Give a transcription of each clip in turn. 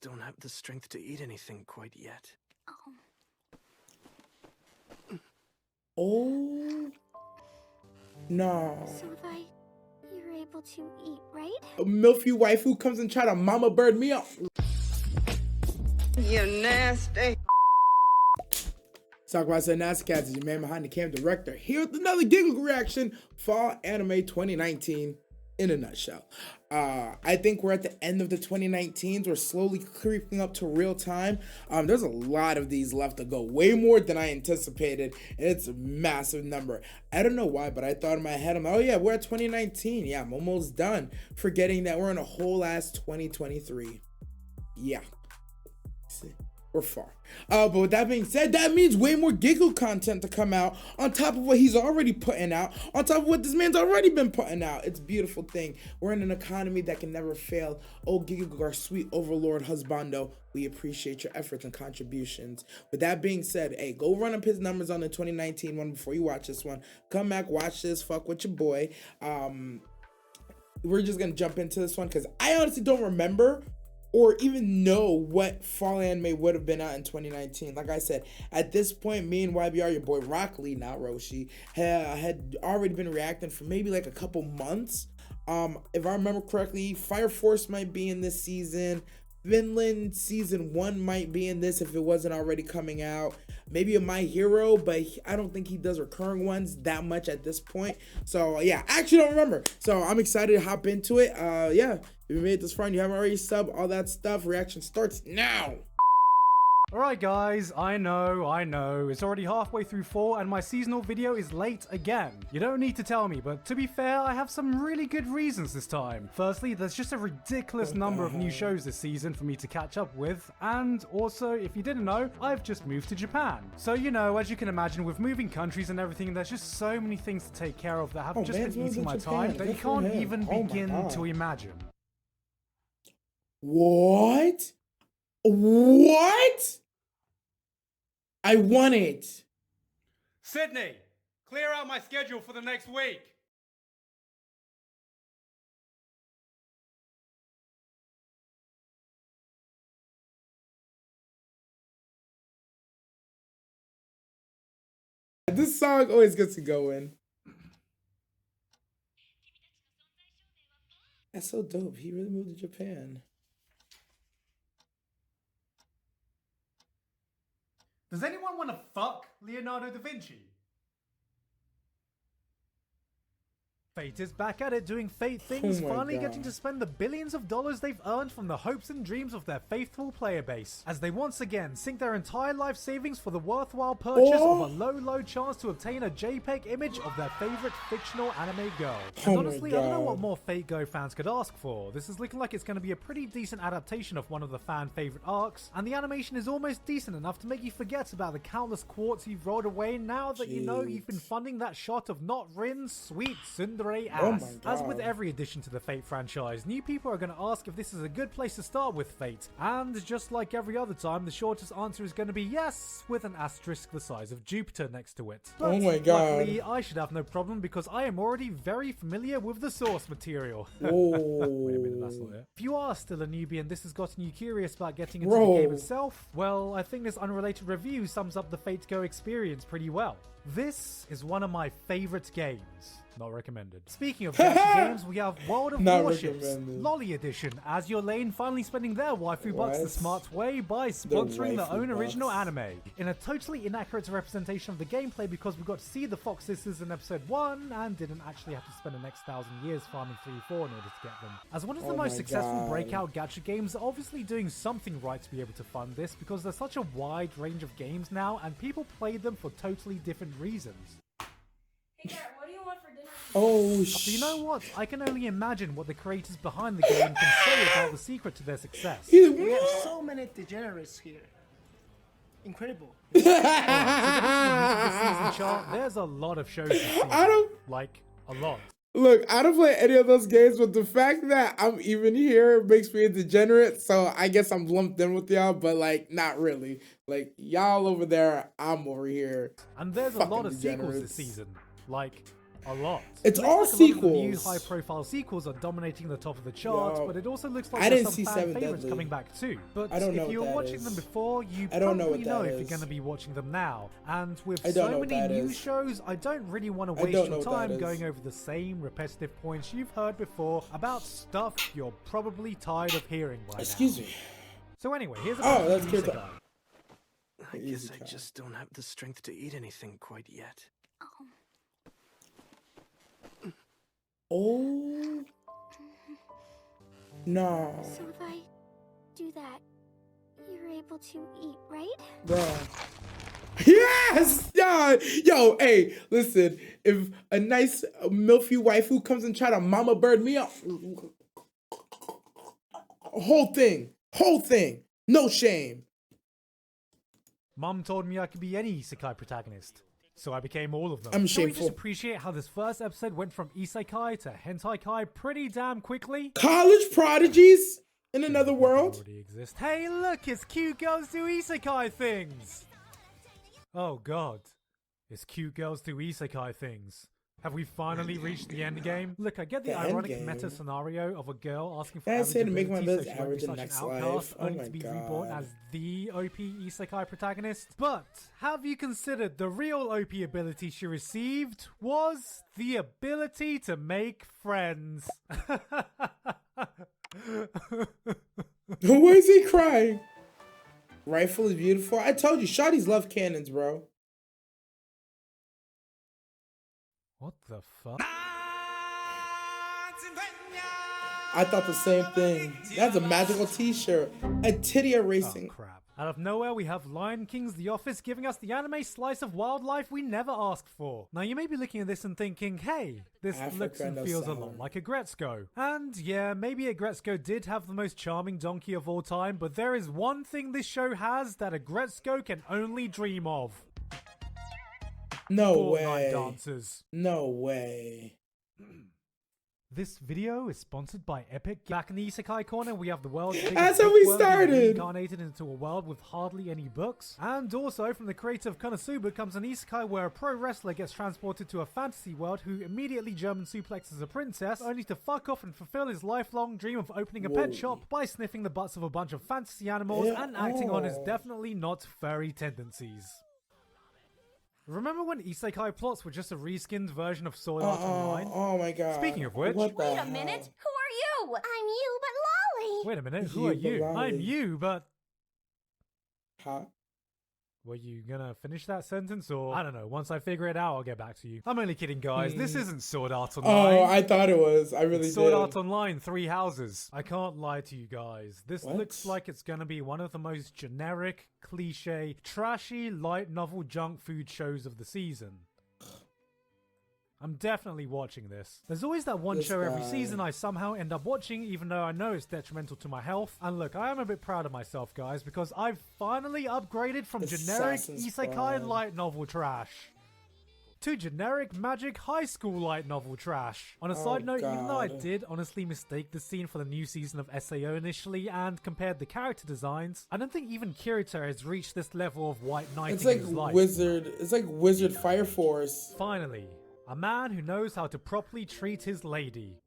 don't have the strength to eat anything quite yet. Oh. No. SOPHIE, you're able to eat, right? A milfy waifu comes and try to mama bird me up. You nasty. Talk about nasty cats is your man behind the camera director. Here with another Gigguk reaction. Fall Anime 2019 in a nutshell. I think we're at the end of the 2019s. We're slowly creeping up to real time. There's a lot of these left to go. Way more than I anticipated. It's a massive number. I don't know why, but I thought in my head, I'm like, oh yeah, we're at 2019. Yeah, I'm almost done. Forgetting that we're in a whole ass 2023. Yeah. We're far. But with that being said, that means way more Gigguk content to come out on top of what he's already putting out, on top of what this man's already been putting out. It's a beautiful thing. We're in an economy that can never fail. Oh, Gigguk, our sweet overlord husbando, we appreciate your efforts and contributions. With that being said, hey, go run up his numbers on the 2019 one before you watch this one. Come back, watch this, fuck with your boy. We're just gonna jump into this one because I honestly don't remember or even know what fall anime would have been out in 2019. Like I said, at this point, me and YBR, your boy Rock Lee, not Roshi, had already been reacting for maybe like a couple months. If I remember correctly, Fire Force might be in this season. Finland season 1 might be in this if it wasn't already coming out. Maybe a My Hero, but I don't think he does recurring ones that much at this point. So yeah, I actually don't remember. So I'm excited to hop into it. Yeah, if you made it this far and you haven't already subbed, all that stuff, reaction starts now. Alright guys, I know, it's already halfway through fall and my seasonal video is late again. You don't need to tell me, but to be fair, I have some really good reasons this time. Firstly, there's just a ridiculous number of new shows this season for me to catch up with, and also, if you didn't know, I've just moved to Japan. So you know, as you can imagine, with moving countries and everything, there's just so many things to take care of that have just been eating my time that you can't even begin to imagine. What? What? I want it. Sydney, clear out my schedule for the next week. This song always gets to go in. That's so dope. He really moved to Japan. Does anyone want to fuck Leonardo da Vinci? Fate is back at it doing Fate things, finally getting to spend the billions of dollars they've earned from the hopes and dreams of their faithful player base, as they once again sink their entire life savings for the worthwhile purchase of a low chance to obtain a JPEG image of their favorite fictional anime girl. And honestly, I don't know what more Fate Go fans could ask for. This is looking like it's going to be a pretty decent adaptation of one of the fan favorite arcs, and the animation is almost decent enough to make you forget about the countless quartz you've rolled away now that you know you've been funding that shot of not Rin's sweet tsundere ass. As with every addition to the Fate franchise, new people are going to ask if this is a good place to start with Fate, and just like every other time, the shortest answer is going to be yes, with an asterisk the size of Jupiter next to it. But luckily, I should have no problem because I am already very familiar with the source material. Wait a minute, that's not it. If you are still a newbie and this has gotten you curious about getting into the game itself, well, I think this unrelated review sums up the Fate Go experience pretty well. This is one of my favorite games. Not recommended. Speaking of gacha games, we have World of Warships, Lolly Edition, as your lane finally spending their waifu bucks the smart way by sponsoring their own original anime. In a totally inaccurate representation of the gameplay because we got to see the Fox Sisters in episode 1 and didn't actually have to spend the next 1,000 years farming 3-4 in order to get them. As one of the most successful breakout gacha games, they're obviously doing something right to be able to fund this because there's such a wide range of games now and people play them for totally different reasons. Hey, Garrett, what do you want for dinner? Oh, so you know what? I can only imagine what the creators behind the game can say about the secret to their success. We have so many degenerates here. Incredible. So the season chart, there's a lot of shows this season. Like, a lot. Look, I don't play any of those games, but the fact that I'm even here makes me a degenerate, so I guess I'm lumped in with y'all, but like, not really. Like, y'all over there, I'm over here. And there's a lot of sequels this season. Like, a lot. It's It all looks like a lot of the new sequels. high-profile sequels are dominating the top of the charts, Yo, but it also looks like I there's didn't some see fan Seven favorites Deadly. coming back too. But I don't know if you what were that watching is. them before, you I don't know probably what know that if you're is. going to be watching them now. And with I don't know so what many that new is. shows, I don't really want to I waste don't know your what that time is. going over the same repetitive points you've heard before about stuff you're probably tired of hearing by Excuse now. me. So anyway, here's a Oh, bunch of that's new cute. Isekai. I guess I Isekai. just don't have the strength to eat anything quite yet. Oh. No. So if I do that, you're able to eat, right? Bro. Yes! Yeah. Yo, hey, listen. If a nice milfy waifu comes and try to mama bird me up, whole thing. No shame. Mum told me I could be any isekai protagonist, so I became all of them. I'm Can we just shameful. appreciate how this first episode went from isekai to hentai-kai pretty damn quickly? College prodigies in another They world. already exist. Hey look, it's cute girls do isekai things! Oh god. It's cute girls do isekai things. Have we finally reached the end game? Look, I get the The ironic end meta game? scenario of a girl asking for I say to make my eligibility best so she won't be average in such next an life. outcast, Oh only my to be reborn God. as the OP isekai protagonist. But have you considered the real OP ability she received was the ability to make friends? Why is he crying? Rifle is beautiful. I told you, shawty's love cannons, bro. What the fuck? I thought the same thing. That's a magical t-shirt. A titty Oh erasing. crap. Out of nowhere, we have Lion King's The Office giving us the anime slice of wildlife we never asked for. Now, you may be looking at this and thinking, hey, this Africa, looks and no feels a sour. lot like a Gretzko. And yeah, maybe a Gretzko did have the most charming donkey of all time, but there is one thing this show has that a Gretzko can only dream of. No Fortnite way. dancers. No way. This video is sponsored by Epic. Back in the Isekai corner, we have the world's biggest That's how book we world being started. reincarnated into a world with hardly any books. And also, from the creator of Konosuba comes an Isekai where a pro wrestler gets transported to a fantasy world who immediately German suplexes a princess, only to fuck off and fulfill his lifelong dream of opening a Whoa. pet shop by sniffing the butts of a bunch of fantasy animals Yeah, and acting on his oh. definitely not furry tendencies. Remember when Isekai plots were just a reskinned version of Sword Art Online? Oh my god. Speaking of which- What the Wait a hell? minute. Who are you? I'm you, but Lolly. Wait a minute, who You are you? baloney. I'm you, but... Huh? Were you gonna finish that sentence, or I don't know, once I figure it out, I'll get back to you. I'm only kidding, guys. This isn't Sword Art Online. Oh, I thought it was. I really It's Sword did. Art Online 3 Houses. I can't lie to you guys. This What? looks like it's gonna be one of the most generic, cliche, trashy, light novel junk food shows of the season. I'm definitely watching this. There's always that one This show every guy. season I somehow end up watching, even though I know it's detrimental to my health. And look, I am a bit proud of myself, guys, because I've finally upgraded from generic Assassin's isekai Prime. light novel trash to generic magic high school light novel trash. On a side note, even though I God. did honestly mistake the scene for the new season of SAO initially and compared the character designs, I don't think even Kirito has reached this level of white knighting It's like in his life. Wizard. It's like Wizard Fire Force. Finally, a man who knows how to properly treat his lady.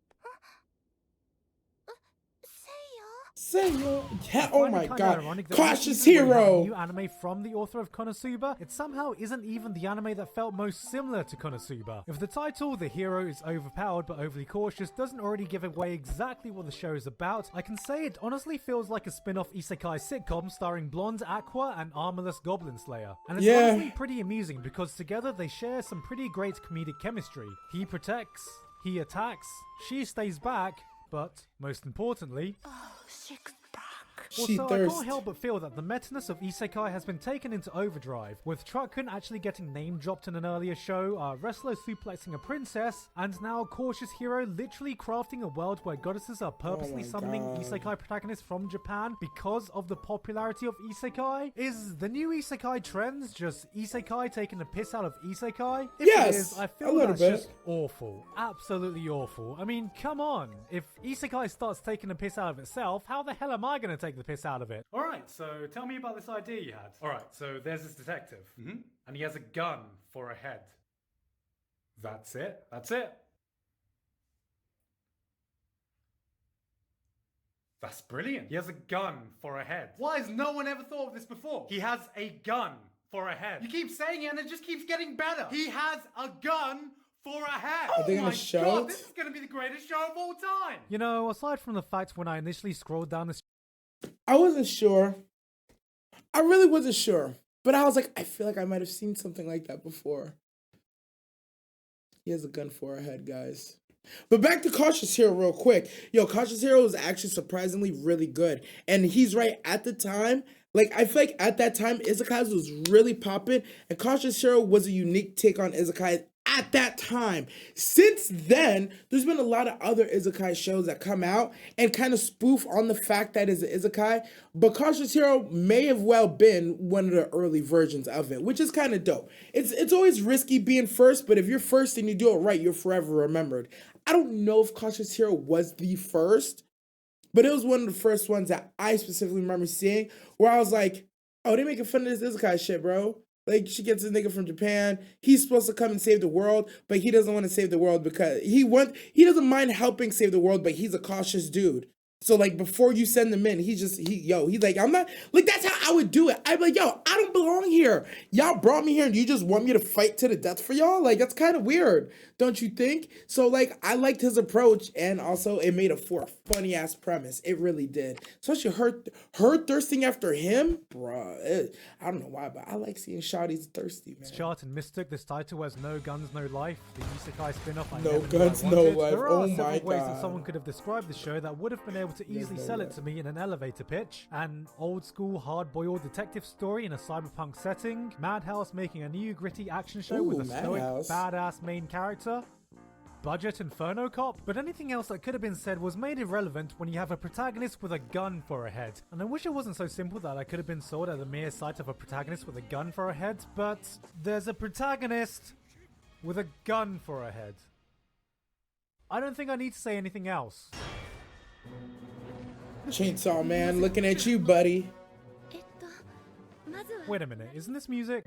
Say yo. Yeah, I oh find it my kinda god. ironic that Cautious this season, where we have a hero. new anime from the author of Konosuba, it somehow isn't even the anime that felt most similar to Konosuba. If the title, The Hero is Overpowered but Overly Cautious, doesn't already give away exactly what the show is about, I can say it honestly feels like a spin-off isekai sitcom starring blonde Aqua and armorless Goblin Slayer. And it's Yeah. honestly pretty amusing because together they share some pretty great comedic chemistry. He protects, he attacks, she stays back, but most importantly, She also, I thirst. can't help but feel that the meta-ness of Isekai has been taken into overdrive, with Truck-kun actually getting name-dropped in an earlier show, wrestler suplexing a princess, and now Cautious Hero literally crafting a world where goddesses are purposely my summoning God. Isekai protagonists from Japan because of the popularity of Isekai. Is the new Isekai trends just Isekai taking a piss out of Isekai? If Yes, it is, I a feel little that's bit. just awful. Absolutely awful. I mean, come on. If Isekai starts taking a piss out of itself, how the hell am I going to take the piss out of it? Alright, so tell me about this idea you had. Alright, so there's this detective, and he has a gun for a head. That's it. That's it. That's brilliant. He has a gun for a head. Why has no one ever thought of this before? He has a gun for a head. You keep saying it and it just keeps getting better. He has a gun for a head. Are they Oh gonna my show god, it? this is gonna be the greatest show of all time. You know, aside from the fact when I initially scrolled down this, I wasn't sure. I really wasn't sure. But I was like, I feel like I might have seen something like that before. He has a gun for a head, guys. But back to Cautious Hero real quick. Yo, Cautious Hero was actually surprisingly really good. And he's right, at the time, like, I feel like at that time, Isekai was really popping. And Cautious Hero was a unique take on Isekai at that time. Since then, there's been a lot of other Isekai shows that come out and kind of spoof on the fact that it's an Isekai. But Cautious Hero may have well been one of the early versions of it, which is kind of dope. It's always risky being first, but if you're first and you do it right, you're forever remembered. I don't know if Cautious Hero was the first, but it was one of the first ones that I specifically remember seeing where I was like, oh, they making fun of this Isekai shit, bro. Like, she gets a nigga from Japan. He's supposed to come and save the world, but he doesn't want to save the world because he doesn't mind helping save the world, but he's a cautious dude. So, like, before you send him in, he's like, I'm not, like, that's how I would do it. I'd be like, yo, I don't belong here. Y'all brought me here and you just want me to fight to the death for y'all? Like, that's kind of weird, don't you think? So, like, I liked his approach, and also it made it for a funny-ass premise. It really did. Especially her thirsting after him, bruh. I don't know why, but I like seeing shawties thirsty, man. chart and mistook this title as No Guns, No Life, the Isekai spin-off I No never knew Guns, I No wanted. Life. There Oh are my several ways God. that someone could have described the show that would have been able to easily no sell way. it to me in an elevator pitch. An old-school, hard-boiled detective story in a cyberpunk setting, Madhouse making a new gritty action show with a stoic, Madhouse. badass main character, budget Inferno Cop, but anything else that could have been said was made irrelevant when you have a protagonist with a gun for a head. And I wish it wasn't so simple that I could have been sold at the mere sight of a protagonist with a gun for a head, but there's a protagonist with a gun for a head. I don't think I need to say anything else. Chainsaw Man, looking at you, buddy. Wait a minute, isn't this music?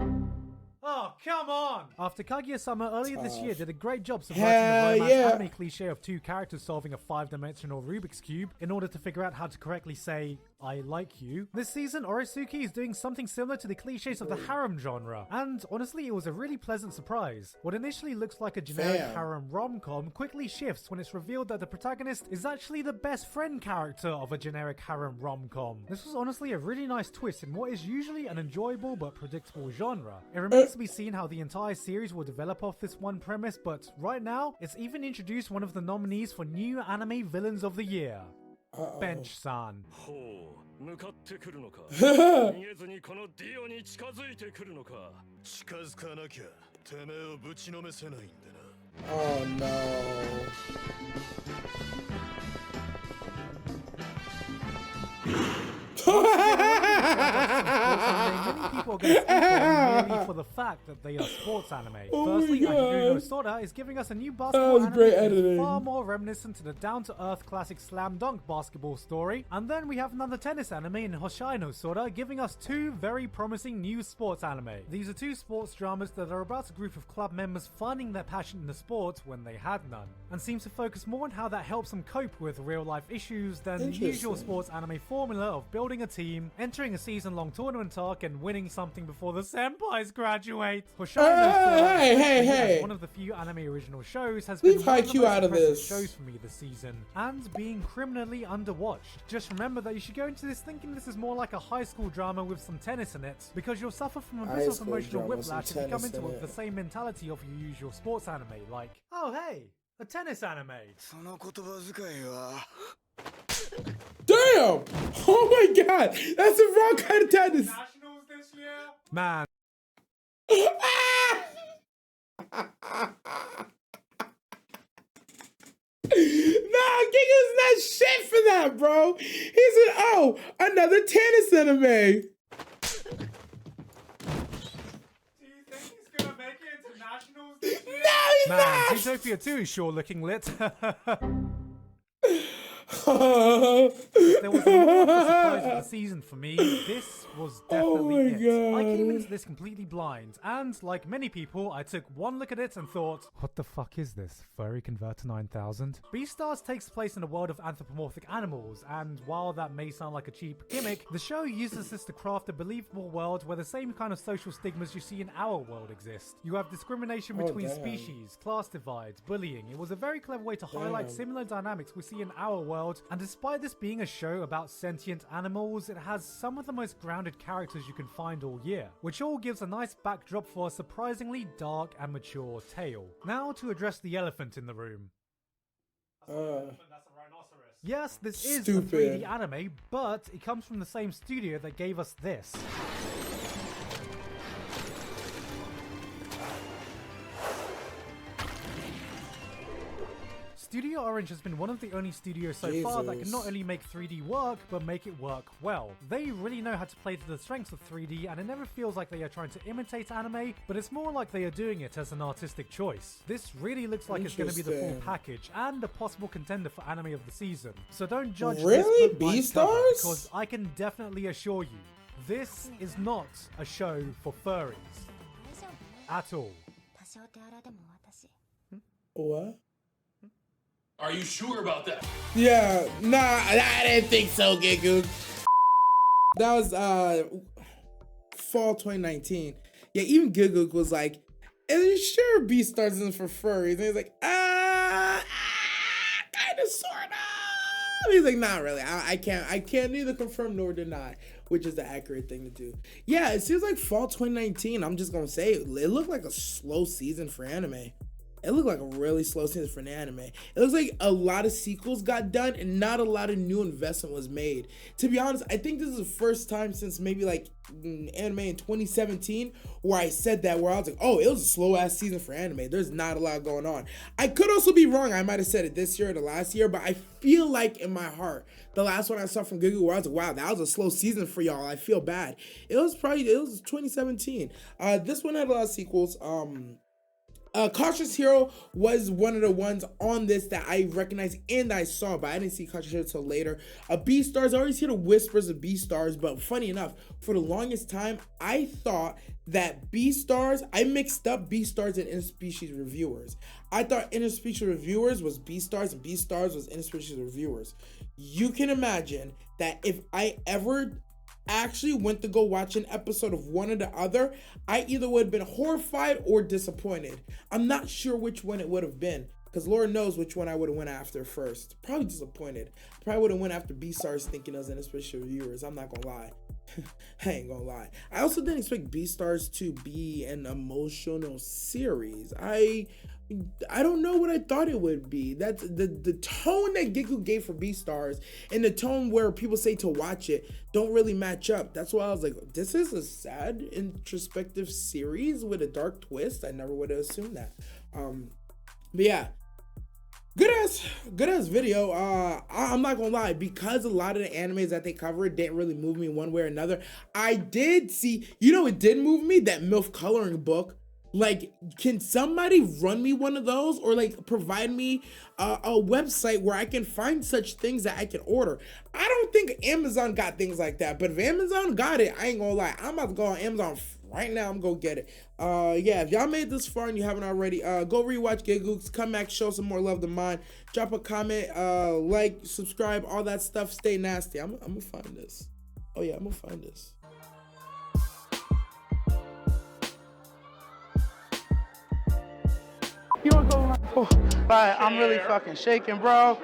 Oh, come on! After Kaguya-sama earlier this year did a great job subverting Hell the romance yeah. anime cliche of two characters solving a 5-dimensional Rubik's Cube in order to figure out how to correctly say, I like you. This season, Oresuki is doing something similar to the cliches of the harem genre, and honestly, it was a really pleasant surprise. What initially looks like a generic Damn. harem rom-com quickly shifts when it's revealed that the protagonist is actually the best friend character of a generic harem rom-com. This was honestly a really nice twist in what is usually an enjoyable but predictable genre. It remains to be seen how the entire series will develop off this one premise, but right now, it's even introduced one of the nominees for new anime villains of the year. Bench-san. 向かってくるのか逃げずにこのディオに近づいてくるのか近づかなきゃてめえをぶちのめせないんでな Oh no. Many people are going to speak on merely for the fact that they are sports anime. Oh my Firstly, God. Akihiro Soda is giving us a new basketball was anime great that is editing. far more reminiscent to the down-to-earth classic slam dunk basketball story. And then we have another tennis anime in Hoshaino Soda giving us two very promising new sports anime. These are two sports dramas that are about a group of club members finding their passion in the sport when they had none, and seem to focus more on how that helps them cope with real-life issues than the usual Interesting. sports anime formula of building a team, entering a season-long tournament arc, and winning something before the senpais graduate. Hoshaino Soda, Hey. as one of the few anime original shows, has been Leave one of the Haikyuu most out of impressive this. shows for me this season, and being criminally underwatched. Just remember that you should go into this thinking this is more like a high school drama with some tennis in it, because you'll suffer from a High bit of school emotional drama with some whiplash if you come tennis into in it with it. the same mentality of your usual sports anime, like, oh hey, a tennis anime. その言葉遣いは Damn! Oh my god! That's the wrong kind of tennis! Nationals this year? Man. Nah, Gigguk's not shit for that, bro. He said, oh, another tennis anime. Do you think he's gonna make it into nationals this year? No, he's Man, not. Zootopia 2 is sure looking lit. If there was a lot of surprise of the season for me, this was definitely it. I came into this completely blind, and like many people, I took one look at it and thought, what the fuck is this? Furry Converter 9000? Beastars takes place in a world of anthropomorphic animals, and while that may sound like a cheap gimmick, the show uses this to craft a believable world where the same kind of social stigmas you see in our world exist. You have discrimination between species, class divides, bullying. It was a very clever way to highlight similar dynamics we see in our world, and despite this being a show about sentient animals, it has some of the most grounded characters you can find all year, which all gives a nice backdrop for a surprisingly dark and mature tale. Now to address the elephant in the room. Yes, this is a 3D anime, but it comes from the same studio that gave us this. Studio Orange has been one of the only studios so far that can not only make 3D work, but make it work well. They really know how to play to the strengths of 3D, and it never feels like they are trying to imitate anime, but it's more like they are doing it as an artistic choice. This really looks like it's going to be the full package, and a possible contender for anime of the season. So don't judge this book by its cover, because I can definitely assure you, this is not a show for furries. At all. What? Are you sure about that? Yeah, nah, I didn't think so, Gigguk. That was fall 2019. Yeah, even Gigguk was like, "Are you sure Beastars isn't for furries?" And he's like, kind of, sort of. He's like, "Not really. I can't neither confirm nor deny," which is the accurate thing to do. Yeah, it seems like fall 2019. I'm just gonna say it looked like a slow season for anime. It looked like a really slow season for an anime. It looks like a lot of sequels got done and not a lot of new investment was made. To be honest, I think this is the first time since maybe like anime in 2017 where I said that, where I was like, oh, it was a slow ass season for anime. There's not a lot going on. I could also be wrong. I might have said it this year or the last year, but I feel like in my heart, the last one I saw from Gigguk where I was like, wow, that was a slow season for y'all. I feel bad. It was 2017. This one had a lot of sequels. Cautious Hero was one of the ones on this that I recognized and I saw, but I didn't see Cautious Hero until later. Beastars, I always hear the whispers of Beastars, but funny enough, for the longest time, I thought that Beastars, I mixed up Beastars and Interspecies Reviewers. I thought Interspecies Reviewers was Beastars and Beastars was Interspecies Reviewers. You can imagine that if I ever actually went to go watch an episode of one or the other, I either would have been horrified or disappointed. I'm not sure which one it would have been, because Lord knows which one I would have went after first. Probably disappointed. Probably would have went after Beastars thinking as an especially reviewers. I'm not gonna lie. I ain't gonna lie. I also didn't expect Beastars to be an emotional series. I don't know what I thought it would be. That's the tone that Gigguk gave for Beastars and the tone where people say to watch it don't really match up. That's why I was like, this is a sad introspective series with a dark twist. I never would have assumed that. But yeah, good ass video. I'm not gonna lie, because a lot of the animes that they covered didn't really move me one way or another. I did see, you know, it did move me, that MILF coloring book. Like, can somebody run me one of those, or like provide me a website where I can find such things that I can order? I don't think Amazon got things like that, but if Amazon got it, I ain't gonna lie, I'm about to go on Amazon right now. I'm gonna get it. Yeah, if y'all made this far and you haven't already, go rewatch Gigguk, come back, show some more love to mine, drop a comment, like, subscribe, all that stuff. Stay nasty. I'm gonna find this. Oh yeah, I'm gonna find this. You wanna go? Oh, right, I'm really fucking shaking, bro.